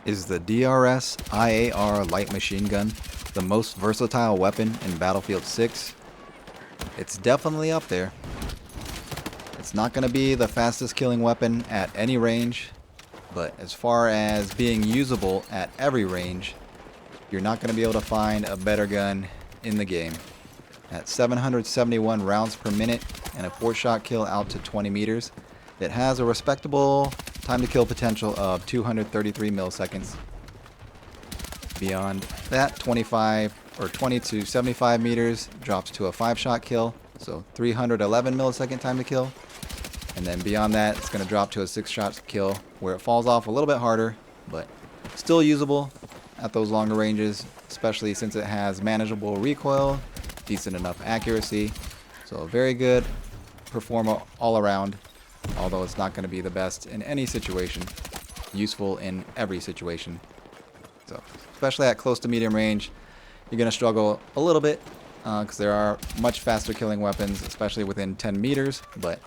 Is the DRS-IAR light machine gun the most versatile weapon in Battlefield 6? It's definitely up there. It's not going to be the fastest killing weapon at any range, but as far as being usable at every range, you're not going to be able to find a better gun in the game. At 771 rounds per minute and a 4-shot kill out to 20 meters, it has a respectable time to kill potential of 233 milliseconds. Beyond that, 25 or 20 to 75 meters drops to a 5-shot kill, so 311 millisecond time to kill. And then beyond that, it's going to drop to a 6-shot kill, where it falls off a little bit harder, but still usable at those longer ranges, especially since it has manageable recoil, decent enough accuracy. So a very good performer all around, although it's not going to be the best in any situation, useful in every situation. So especially at close to medium range, you're going to struggle a little bit because there are much faster killing weapons, especially within 10 meters, but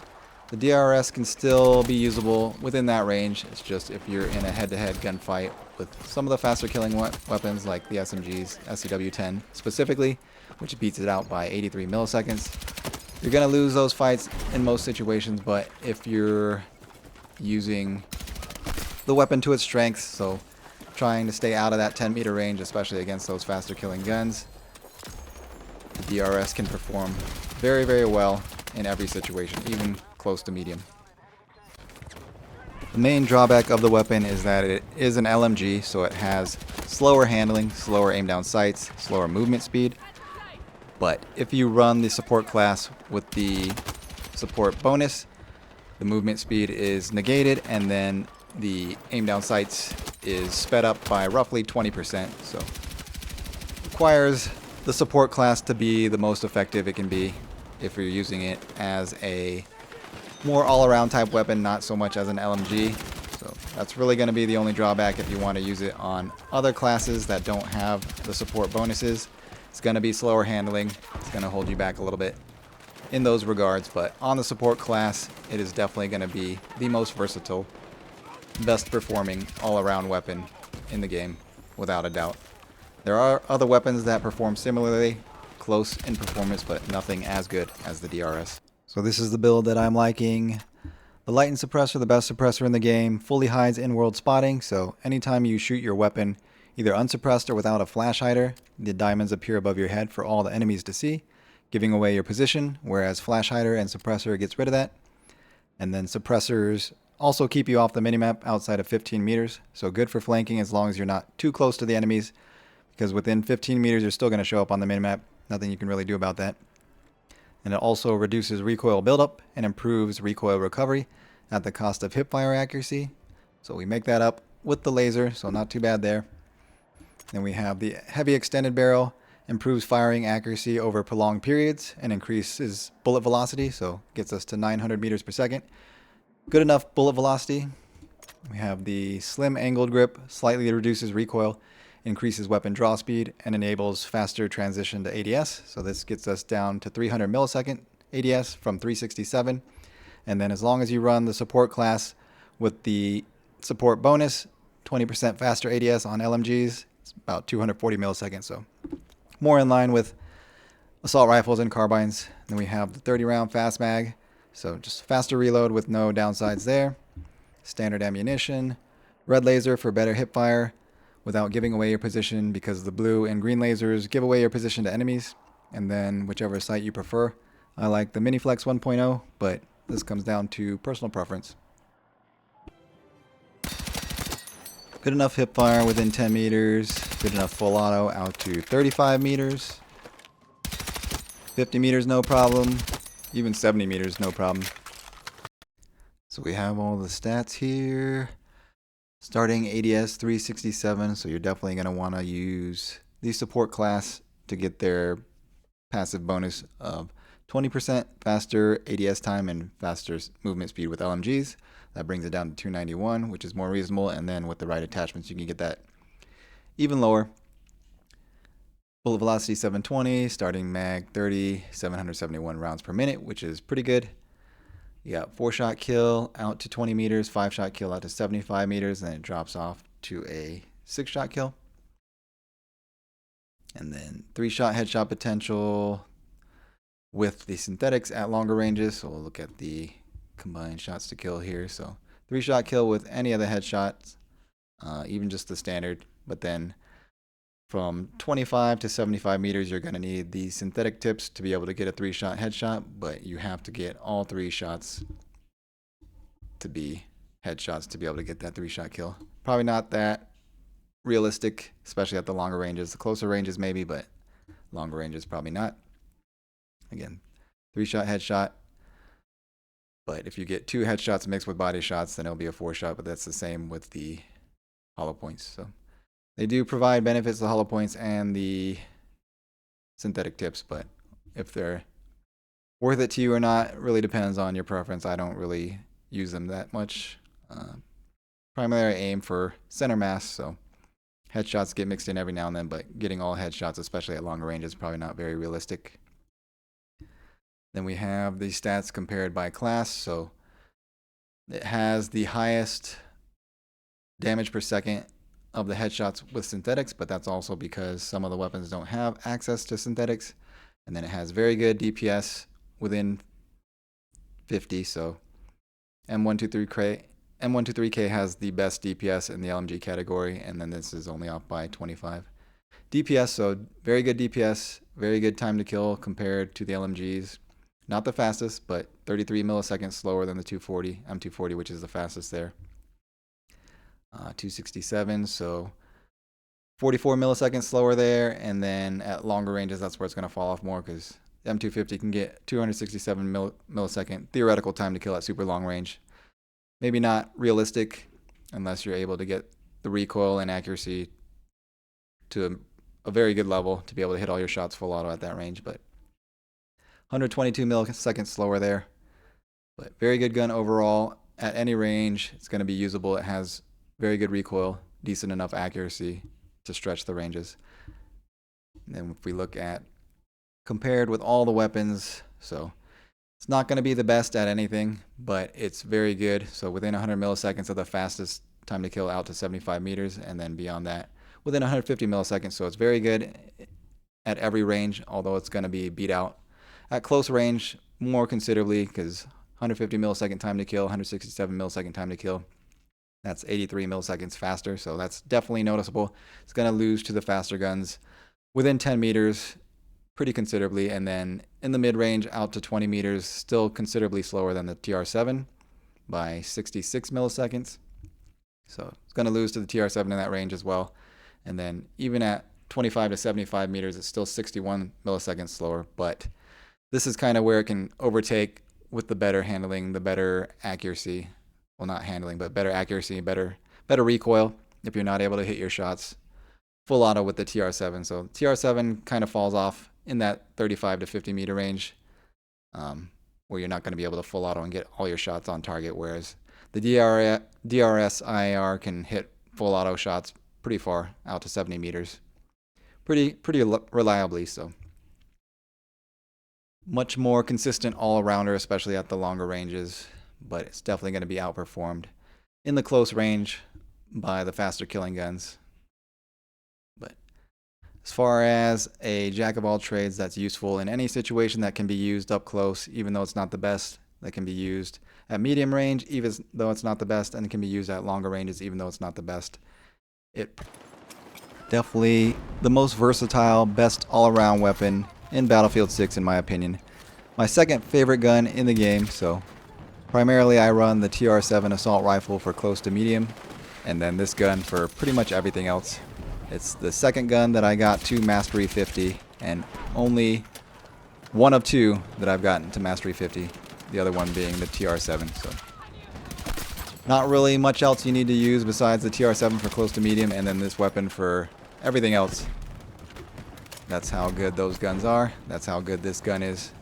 the DRS can still be usable within that range. It's just if you're in a head-to-head gunfight with some of the faster killing weapons like the SMGs, SCW-10 specifically, which beats it out by 83 milliseconds, you're going to lose those fights in most situations. But if you're using the weapon to its strengths, so trying to stay out of that 10-meter range, especially against those faster killing guns, the DRS can perform very, very well in every situation, even close to medium. The main drawback of the weapon is that it is an LMG, so it has slower handling, slower aim down sights, slower movement speed. But if you run the support class with the support bonus, the movement speed is negated, and then the aim down sights is sped up by roughly 20%. So it requires the support class to be the most effective it can be if you're using it as a more all-around type weapon, not so much as an LMG. So that's really going to be the only drawback if you want to use it on other classes that don't have the support bonuses. It's going to be slower handling. It's going to hold you back a little bit in those regards, but on the support class, it is definitely going to be the most versatile, best performing all-around weapon in the game, without a doubt. There are other weapons that perform similarly, close in performance, but nothing as good as the DRS. So this is the build that I'm liking. The Lighten Suppressor, the best suppressor in the game, fully hides in-world spotting, so anytime you shoot your weapon, either unsuppressed or without a flash hider, the diamonds appear above your head for all the enemies to see, giving away your position, whereas flash hider and suppressor gets rid of that. And then suppressors also keep you off the minimap outside of 15 meters, so good for flanking as long as you're not too close to the enemies, because within 15 meters you're still going to show up on the minimap. Nothing you can really do about that. And it also reduces recoil buildup and improves recoil recovery at the cost of hipfire accuracy. So we make that up with the laser, so not too bad there. Then we have the heavy extended barrel, improves firing accuracy over prolonged periods and increases bullet velocity, so gets us to 900 meters per second. Good enough bullet velocity. We have the slim angled grip, slightly reduces recoil, increases weapon draw speed, and enables faster transition to ADS. So this gets us down to 300 millisecond ADS from 367. And then as long as you run the support class with the support bonus, 20% faster ADS on LMGs, it's about 240 milliseconds. So more in line with assault rifles and carbines. Then we have the 30-round fast mag. So just faster reload with no downsides there. Standard ammunition. Red laser for better hipfire without giving away your position, because the blue and green lasers give away your position to enemies. And then whichever sight you prefer. I like the Miniflex 1.0, but this comes down to personal preference. Good enough hipfire within 10 meters. Good enough full auto out to 35 meters. 50 meters, no problem. Even 70 meters, no problem. So we have all the stats here. Starting ADS 367, so you're definitely going to want to use the support class to get their passive bonus of 20% faster ADS time and faster movement speed with LMGs. That brings it down to 291, which is more reasonable, and then with the right attachments you can get that even lower. Bullet velocity 720, starting mag 30, 771 rounds per minute, which is pretty good. You got 4-shot kill out to 20 meters, 5-shot kill out to 75 meters, and then it drops off to a 6-shot kill. And then 3-shot headshot potential with the synthetics at longer ranges. So we'll look at the combined shots to kill here. So 3-shot kill with any of the headshots, even just the standard. But then from 25 to 75 meters, you're going to need the synthetic tips to be able to get a 3-shot headshot. But you have to get all 3 shots to be headshots to be able to get that 3-shot kill. Probably not that realistic, especially at the longer ranges. The closer ranges maybe, but longer ranges probably not. Again, 3-shot headshot. But if you get 2 headshots mixed with body shots, then it'll be a 4-shot, but that's the same with the hollow points. So they do provide benefits to the hollow points and the synthetic tips, but if they're worth it to you or not, it really depends on your preference. I don't really use them that much. Primarily aim for center mass, so headshots get mixed in every now and then, but getting all headshots, especially at longer ranges, is probably not very realistic. Then we have the stats compared by class. So it has the highest damage per second of the headshots with synthetics, but that's also because some of the weapons don't have access to synthetics. And then it has very good DPS within 50. So M123K has the best DPS in the LMG category, and then this is only off by 25. DPS, so very good DPS, very good time to kill compared to the LMGs. Not the fastest, but 33 milliseconds slower than the M240, which is the fastest there. 267, so 44 milliseconds slower there, and then at longer ranges, that's where it's going to fall off more because the M250 can get 267 millisecond theoretical time to kill at super long range. Maybe not realistic unless you're able to get the recoil and accuracy to a very good level to be able to hit all your shots full auto at that range, but 122 milliseconds slower there. But very good gun overall. At any range, it's going to be usable. It has very good recoil, decent enough accuracy to stretch the ranges. And then if we look at compared with all the weapons, so it's not going to be the best at anything, but it's very good. So within 100 milliseconds of the fastest time to kill out to 75 meters, and then beyond that, within 150 milliseconds. So it's very good at every range, although it's going to be beat out at close range more considerably because 150 millisecond time to kill, 167 millisecond time to kill. That's 83 milliseconds faster, so that's definitely noticeable. It's going to lose to the faster guns within 10 meters pretty considerably, and then in the mid-range out to 20 meters, still considerably slower than the TR7 by 66 milliseconds. So it's going to lose to the TR7 in that range as well. And then even at 25 to 75 meters, it's still 61 milliseconds slower, but this is kind of where it can overtake with the better handling, the better accuracy. Well, not handling, but better accuracy, better recoil if you're not able to hit your shots full auto with the TR7. So TR7 kind of falls off in that 35 to 50 meter range where you're not going to be able to full auto and get all your shots on target, whereas the DRS-IAR can hit full auto shots pretty far out to 70 meters pretty reliably. So much more consistent all-arounder, especially at the longer ranges, but it's definitely going to be outperformed in the close range by the faster killing guns. But as far as a jack of all trades that's useful in any situation that can be used up close, even though it's not the best, that can be used at medium range, even though it's not the best, and it can be used at longer ranges, even though it's not the best. It definitely the most versatile, best all-around weapon in Battlefield 6 in my opinion. My second favorite gun in the game, so primarily I run the TR7 assault rifle for close to medium, and then this gun for pretty much everything else. It's the second gun that I got to Mastery 50, and only one of 2 that I've gotten to Mastery 50, the other one being the TR7. So not really much else you need to use besides the TR7 for close to medium, and then this weapon for everything else. That's how good those guns are. That's how good this gun is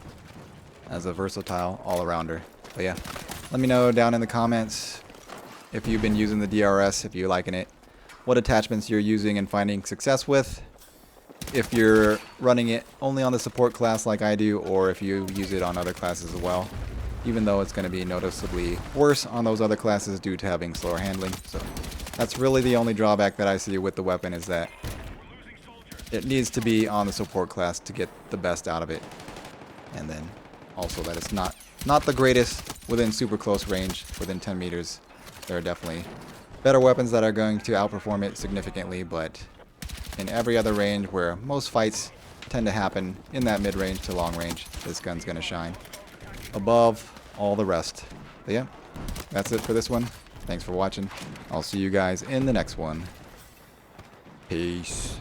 as a versatile all-arounder. But yeah, let me know down in the comments if you've been using the DRS, if you're liking it, what attachments you're using and finding success with, if you're running it only on the support class like I do, or if you use it on other classes as well, even though it's going to be noticeably worse on those other classes due to having slower handling. So That's really the only drawback that I see with the weapon, is that it needs to be on the support class to get the best out of it. And then also that it's not the greatest within super close range, within 10 meters. There are definitely better weapons that are going to outperform it significantly, but in every other range where most fights tend to happen in that mid-range to long range, this gun's going to shine above all the rest. But yeah, that's it for this one. Thanks for watching. I'll see you guys in the next one. Peace.